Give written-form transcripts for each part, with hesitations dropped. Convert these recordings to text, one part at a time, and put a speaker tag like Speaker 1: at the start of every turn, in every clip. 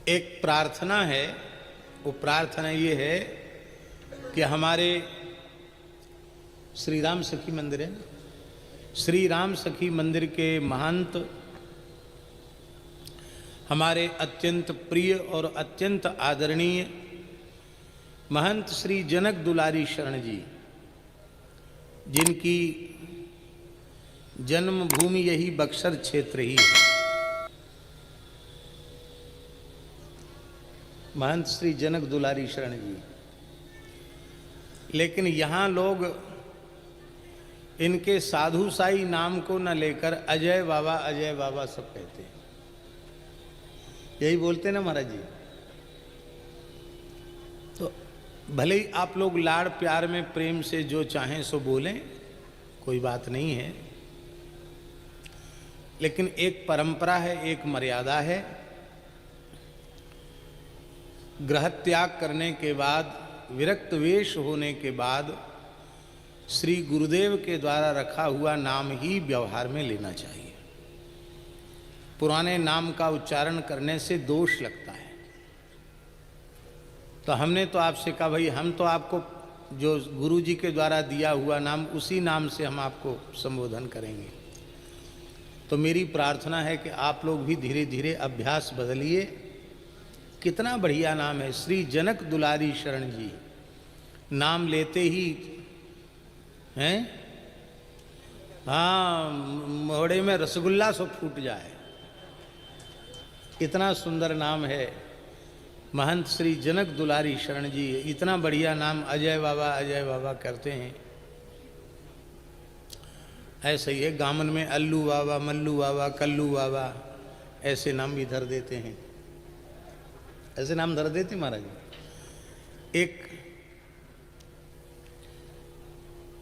Speaker 1: एक प्रार्थना है, वो प्रार्थना ये है कि हमारे श्री राम सखी मंदिर है ना, श्री राम सखी मंदिर के महंत हमारे अत्यंत प्रिय और अत्यंत आदरणीय महंत श्री जनक दुलारी शरण जी, जिनकी जन्मभूमि यही बक्सर क्षेत्र ही है, महंत श्री जनक दुलारी शरण जी। लेकिन यहाँ लोग इनके साधु साई नाम को न लेकर अजय बाबा सब कहते हैं। यही बोलते ना महाराज जी। तो भले ही आप लोग लाड़ प्यार में प्रेम से जो चाहें सो बोलें, कोई बात नहीं है, लेकिन एक परंपरा है, एक मर्यादा है। गृह त्याग करने के बाद, विरक्त वेश होने के बाद श्री गुरुदेव के द्वारा रखा हुआ नाम ही व्यवहार में लेना चाहिए। पुराने नाम का उच्चारण करने से दोष लगता है। तो हमने तो आपसे कहा भाई हम तो आपको जो गुरु जी के द्वारा दिया हुआ नाम, उसी नाम से हम आपको संबोधन करेंगे। तो मेरी प्रार्थना है कि आप लोग भी धीरे धीरे अभ्यास बदलिए। कितना बढ़िया नाम है, श्री जनक दुलारी शरण जी। नाम लेते ही हैं, हाँ, मोहड़े में रसगुल्ला सो फूट जाए, इतना सुंदर नाम है महंत श्री जनक दुलारी शरण जी। इतना बढ़िया नाम अजय बाबा करते हैं। ऐसे ही है, गामन में अल्लू बाबा, मल्लू बाबा, कल्लू बाबा, ऐसे नाम भी धर देते हैं, ऐसे नाम धर देते महाराज। एक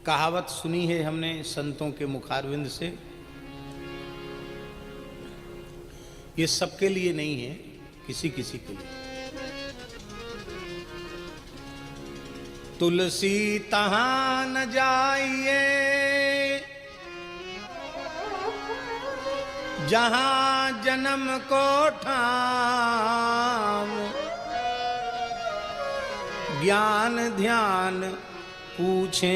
Speaker 1: कहावत सुनी है हमने संतों के मुखारविंद से, ये सबके लिए नहीं है, किसी किसी के लिए। तुलसी तहां न जाइए जहां जन्म को ठाम, ज्ञान ध्यान पूछे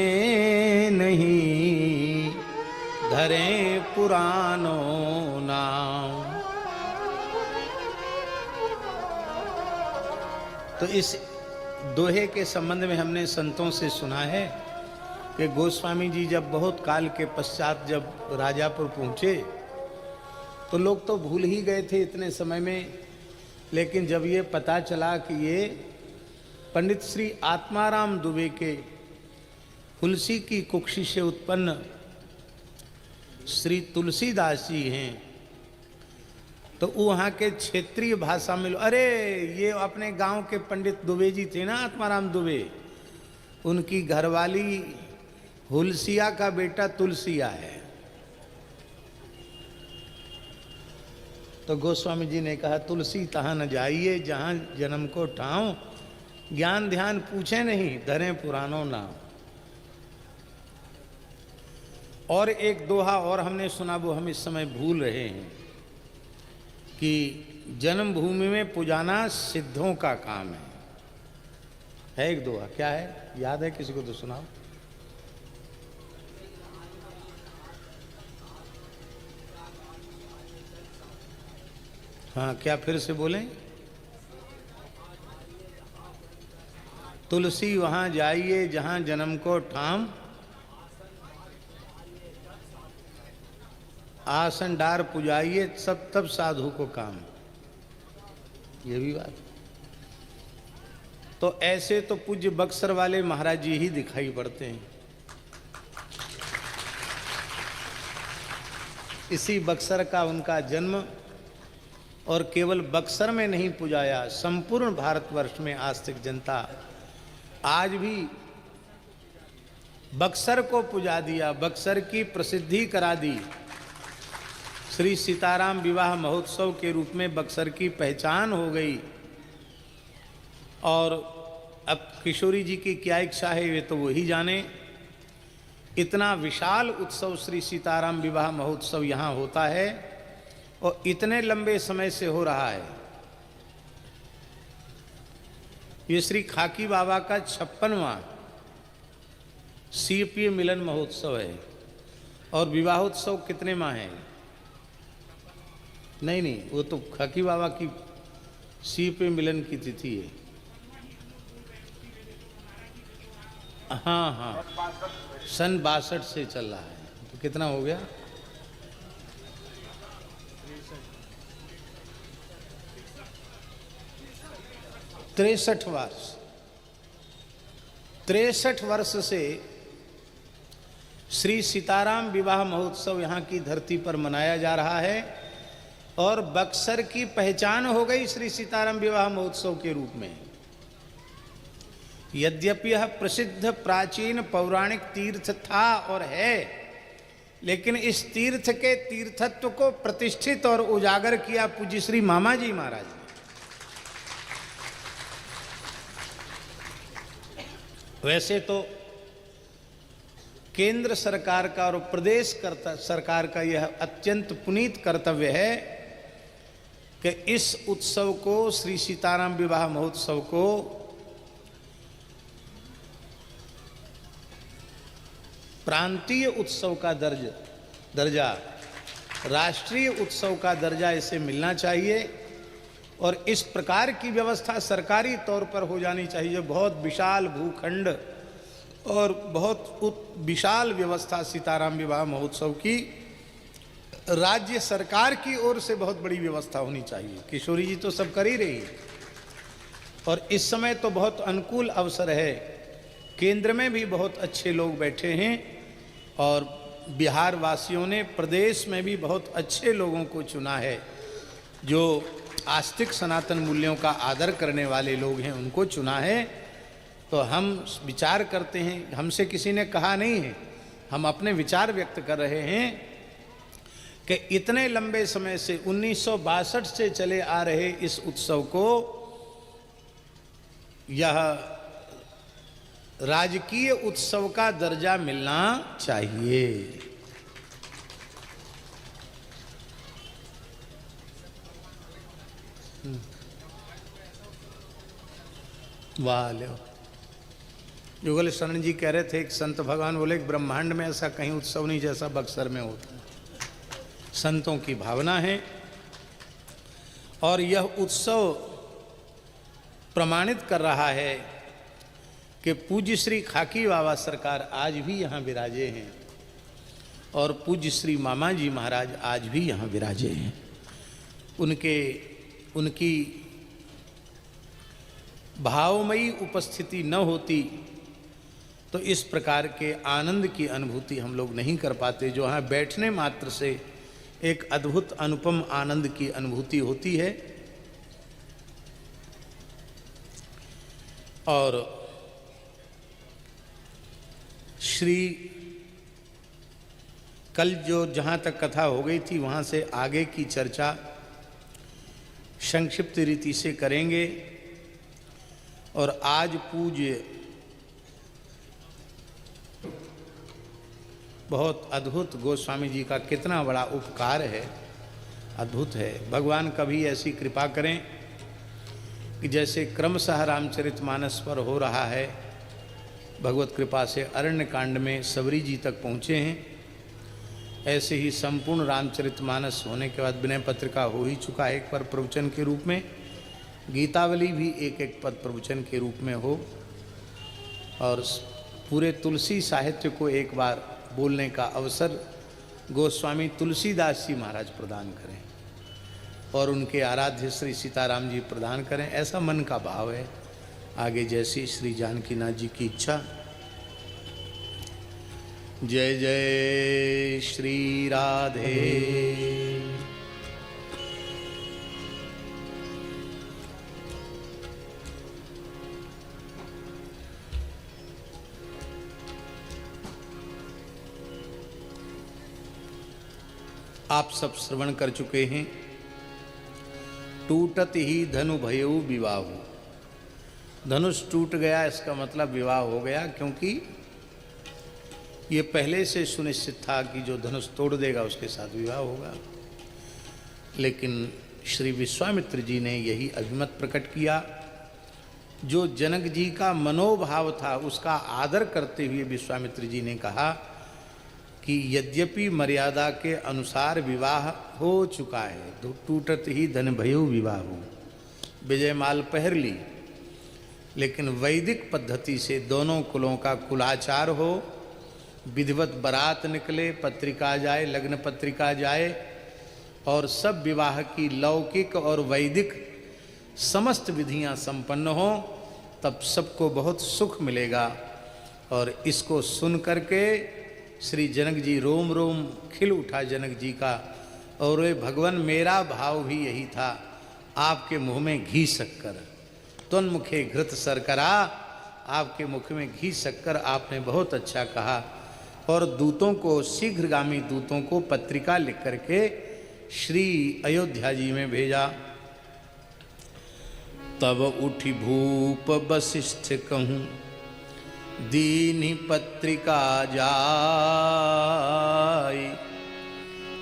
Speaker 1: नहीं, धरे पुरानों नाम। तो इस दोहे के संबंध में हमने संतों से सुना है कि गोस्वामी जी जब बहुत काल के पश्चात जब राजापुर पहुँचे तो लोग तो भूल ही गए थे इतने समय में, लेकिन जब ये पता चला कि ये पंडित श्री आत्माराम दुबे के तुलसी की कुक्षी से उत्पन्न श्री तुलसीदास जी हैं, तो वहाँ के क्षेत्रीय भाषा में अरे ये अपने गांव के पंडित दुबे जी थे ना, आत्माराम दुबे, उनकी घरवाली हुलसिया का बेटा तुलसिया है। तो गोस्वामी जी ने कहा तुलसी तहां न जाइए जहां जन्म को ठाऊं, ज्ञान ध्यान पूछे नहीं, धरे पुरानों नाम। और एक दोहा और हमने सुना, वो हम इस समय भूल रहे हैं कि जन्मभूमि में पुजाना सिद्धों का काम है एक दोहा, क्या है याद है किसी को? तो सुनाओ। हाँ, क्या फिर से बोलें? तुलसी वहां जाइए जहां जन्म को ठाम, आसन डार पुजाइए सब तब साधु को काम। ये भी बात। तो ऐसे तो पूज्य बक्सर वाले महाराज जी ही दिखाई पड़ते हैं। इसी बक्सर का उनका जन्म, और केवल बक्सर में नहीं पुजाया, संपूर्ण भारतवर्ष में आस्तिक जनता आज भी बक्सर को पुजा दिया, बक्सर की प्रसिद्धि करा दी। श्री सीताराम विवाह महोत्सव के रूप में बक्सर की पहचान हो गई। और अब किशोरी जी की क्या इच्छा है वे तो वही जाने। इतना विशाल उत्सव श्री सीताराम विवाह महोत्सव यहाँ होता है और इतने लंबे समय से हो रहा है। ये श्री खाकी बाबा का 56वां सीपीए मिलन महोत्सव है। और विवाहोत्सव कितने माह है? नहीं, वो तो खाकी बाबा की सीपीए मिलन की तिथि है। हाँ, सन 62 से चल रहा है। तो कितना हो गया? 63 वर्ष। 63 वर्ष से श्री सीताराम विवाह महोत्सव यहाँ की धरती पर मनाया जा रहा है और बक्सर की पहचान हो गई श्री सीताराम विवाह महोत्सव के रूप में। यद्यपि यह प्रसिद्ध प्राचीन पौराणिक तीर्थ था और है, लेकिन इस तीर्थ के तीर्थत्व को प्रतिष्ठित और उजागर किया पूज्य श्री मामा जी महाराज ने। वैसे तो केंद्र सरकार का और प्रदेश सरकार का यह अत्यंत पुनीत कर्तव्य है कि इस उत्सव को, श्री सीताराम विवाह महोत्सव को प्रांतीय उत्सव का दर्जा, राष्ट्रीय उत्सव का दर्जा इसे मिलना चाहिए और इस प्रकार की व्यवस्था सरकारी तौर पर हो जानी चाहिए। बहुत विशाल भूखंड और बहुत विशाल व्यवस्था सीताराम विवाह महोत्सव की राज्य सरकार की ओर से बहुत बड़ी व्यवस्था होनी चाहिए। किशोरी जी तो सब कर ही रही है और इस समय तो बहुत अनुकूल अवसर है। केंद्र में भी बहुत अच्छे लोग बैठे हैं और बिहार वासियों ने प्रदेश में भी बहुत अच्छे लोगों को चुना है जो आस्तिक सनातन मूल्यों का आदर करने वाले लोग हैं, उनको चुना है। तो हम विचार करते हैं, हमसे किसी ने कहा नहीं है, हम अपने विचार व्यक्त कर रहे हैं कि इतने लंबे समय से 1962 से चले आ रहे इस उत्सव को यह राजकीय उत्सव का दर्जा मिलना चाहिए। वाह लो, युगल शरण जी कह रहे थे, एक संत भगवान बोले कि ब्रह्मांड में ऐसा कहीं उत्सव नहीं जैसा बक्सर में होता है। संतों की भावना है और यह उत्सव प्रमाणित कर रहा है कि पूज्य श्री खाकी बाबा सरकार आज भी यहाँ विराजे हैं और पूज्य श्री मामा जी महाराज आज भी यहाँ विराजे हैं। उनकी भावमयी उपस्थिति न होती तो इस प्रकार के आनंद की अनुभूति हम लोग नहीं कर पाते, जो यहाँ बैठने मात्र से एक अद्भुत अनुपम आनंद की अनुभूति होती है। और श्री कल जो जहाँ तक कथा हो गई थी वहाँ से आगे की चर्चा संक्षिप्त रीति से करेंगे। और आज पूज्य बहुत अद्भुत गोस्वामी जी का कितना बड़ा उपकार है, अद्भुत है। भगवान कभी ऐसी कृपा करें कि जैसे क्रमशः रामचरितमानस पर हो रहा है, भगवत कृपा से अरण्य कांड में सबरी जी तक पहुँचे हैं, ऐसे ही संपूर्ण रामचरितमानस होने के बाद विनय पत्रिका हो ही चुका है एक पर प्रवचन के रूप में, गीतावली भी एक एक पद प्रवचन के रूप में हो और पूरे तुलसी साहित्य को एक बार बोलने का अवसर गोस्वामी तुलसीदास जी महाराज प्रदान करें और उनके आराध्य श्री सीताराम जी प्रदान करें, ऐसा मन का भाव है। आगे जैसी श्री जानकीनाथ जी की इच्छा। जय जय श्री राधे। आप सब श्रवण कर चुके हैं। टूटत ही धनु भयऊ विवाहु, धनुष टूट गया इसका मतलब विवाह हो गया, क्योंकि ये पहले से सुनिश्चित था कि जो धनुष तोड़ देगा उसके साथ विवाह होगा। लेकिन श्री विश्वामित्र जी ने यही अभिमत प्रकट किया जो जनक जी का मनोभाव था उसका आदर करते हुए विश्वामित्र जी ने कहा कि यद्यपि मर्यादा के अनुसार विवाह हो चुका है, टूटत ही धन भयो विवाह हो, विजयमाल पहर ली, लेकिन वैदिक पद्धति से दोनों कुलों का कुलाचार हो, विधिवत बारात निकले, पत्रिका जाए, लग्न पत्रिका जाए और सब विवाह की लौकिक और वैदिक समस्त विधियां संपन्न हो, तब सबको बहुत सुख मिलेगा। और इसको सुन करके श्री जनक जी रोम रोम खिल उठा जनक जी का, और वे भगवान मेरा भाव भी यही था, आपके मुँह में घी शक्कर, तन्मुखे घृत शर्करा, आपके मुख में घी शक्कर, आपने बहुत अच्छा कहा। और दूतों को, शीघ्रगामी दूतों को पत्रिका लिख करके श्री अयोध्या जी में भेजा। तब उठी भूप वशिष्ठ कहूँ, दीनी पत्रिका जाई,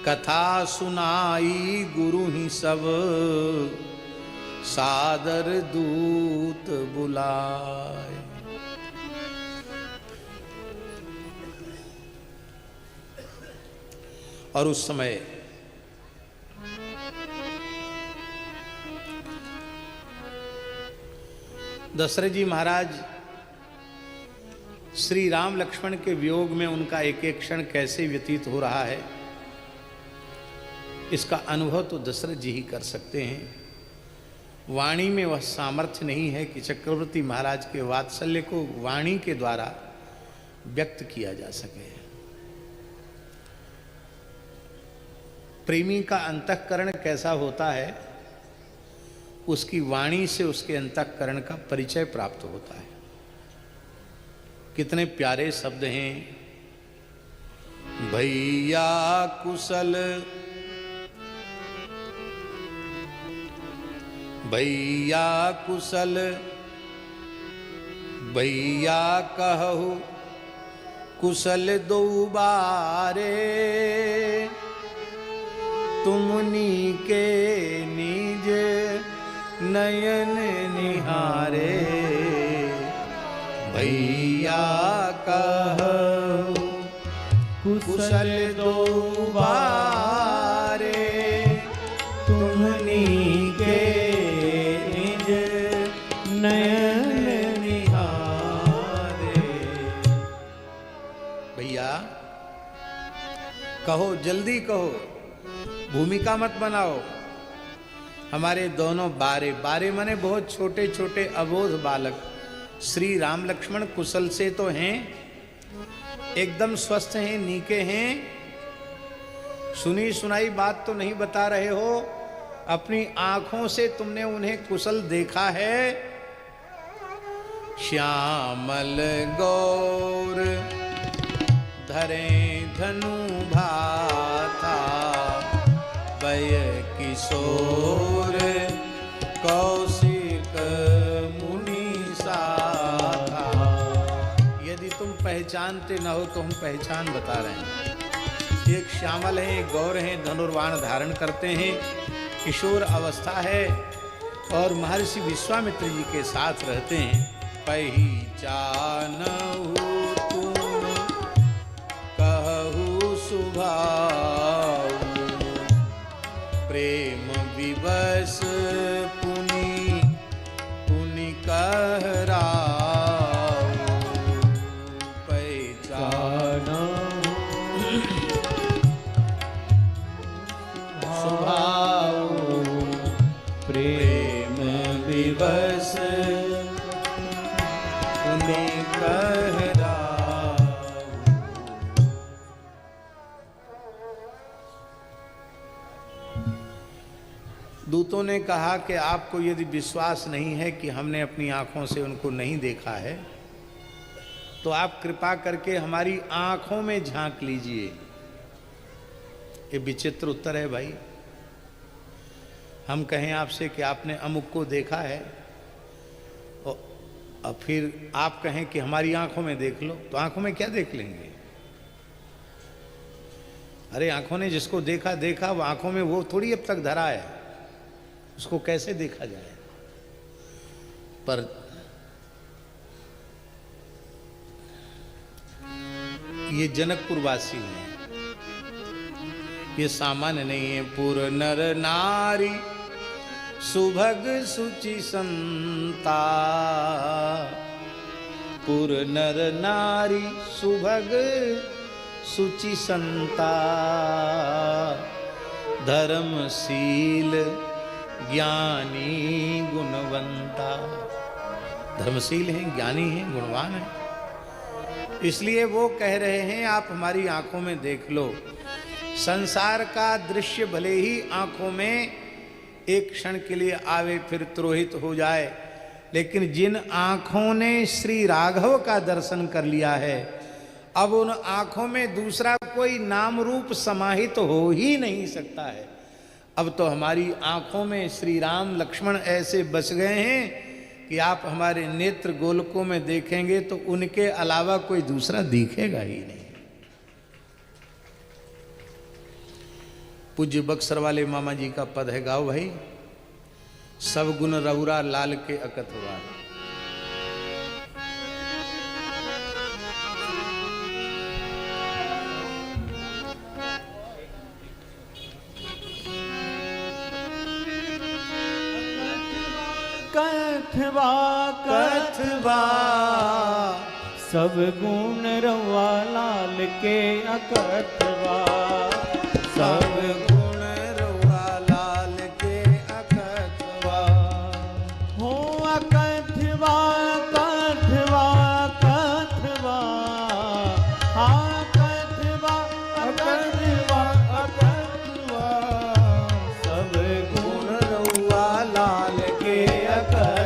Speaker 1: कथा सुनाई गुरु ही सब, सादर दूत बुलाए। और उस समय दशरथ जी महाराज श्री राम लक्ष्मण के वियोग में उनका एक एक क्षण कैसे व्यतीत हो रहा है, इसका अनुभव तो दशरथ जी ही कर सकते हैं। वाणी में वह सामर्थ्य नहीं है कि चक्रवर्ती महाराज के वात्सल्य को वाणी के द्वारा व्यक्त किया जा सके। प्रेमी का अंतःकरण कैसा होता है, उसकी वाणी से उसके अंतःकरण का परिचय प्राप्त होता है। कितने प्यारे शब्द हैं, भैया कुशल, भैया कुशल, भैया कहु कुशल दो बारे, तुमनी के निज नयन निहारे, भैया कहु कुशल दो बारे, तुमनी के निज नयन निहारे। भैया कहो, जल्दी कहो, भूमिका मत बनाओ। हमारे दोनों बारे, बारे माने बहुत छोटे छोटे अबोध बालक, श्री राम लक्ष्मण कुशल से तो हैं, एकदम स्वस्थ हैं, नीके हैं, सुनी सुनाई बात तो नहीं बता रहे हो, अपनी आंखों से तुमने उन्हें कुशल देखा है। श्यामल गौर धरे धनु भाथा, वय किशोर कौशिक मुनि साथा। यदि तुम पहचानते न हो तो हम पहचान बता रहे हैं। एक श्यामल है, एक गौर है, धनुर्बाण धारण करते हैं, किशोर अवस्था है और महर्षि विश्वामित्र जी के साथ रहते हैं। पहचानहु तुम कहु सुभाऊ, प्रेम विवश पुनि पुनि कहराऊ, पहचानहु सुभाऊ, प्रेम विवश पुनि कहराऊ। दूतों ने कहा कि आपको यदि विश्वास नहीं है कि हमने अपनी आंखों से उनको नहीं देखा है, तो आप कृपा करके हमारी आंखों में झांक लीजिए। ये विचित्र उत्तर है भाई। हम कहें आपसे कि आपने अमुक को देखा है और फिर आप कहें कि हमारी आंखों में देख लो, तो आंखों में क्या देख लेंगे? अरे आंखों ने जिसको देखा देखा, वो आंखों में वो थोड़ी अब तक धरा है, उसको कैसे देखा जाए? पर ये जनकपुर वासी हैं, ये सामान्य नहीं है। पुर नर नारी सुभग सुचि संता, पुर नर नारी सुभग सुचि संता, धर्मशील ज्ञानी गुणवंता। धर्मशील हैं, ज्ञानी हैं, गुणवान हैं। इसलिए वो कह रहे हैं आप हमारी आंखों में देख लो। संसार का दृश्य भले ही आंखों में एक क्षण के लिए आवे फिर तिरोहित हो जाए, लेकिन जिन आंखों ने श्री राघव का दर्शन कर लिया है, अब उन आंखों में दूसरा कोई नाम रूप समाहित हो ही नहीं सकता है। अब तो हमारी आंखों में श्री राम लक्ष्मण ऐसे बस गए हैं कि आप हमारे नेत्र गोलकों में देखेंगे तो उनके अलावा कोई दूसरा दिखेगा ही नहीं। पूज्य बक्सर वाले मामा जी का पद है, गाओ भाई। सब गुण रउरा लाल के अकतवार,
Speaker 2: कथवा कथवा सब गुण रवा लाल के अकथवा,
Speaker 1: सब गुण रउरा लाल के अकतवा।
Speaker 2: हो अकथवा कथवा कथवा, हाँ कथवा अकथवा अकथवा, सब गुण
Speaker 1: रउरा लाल के
Speaker 2: अकथवा।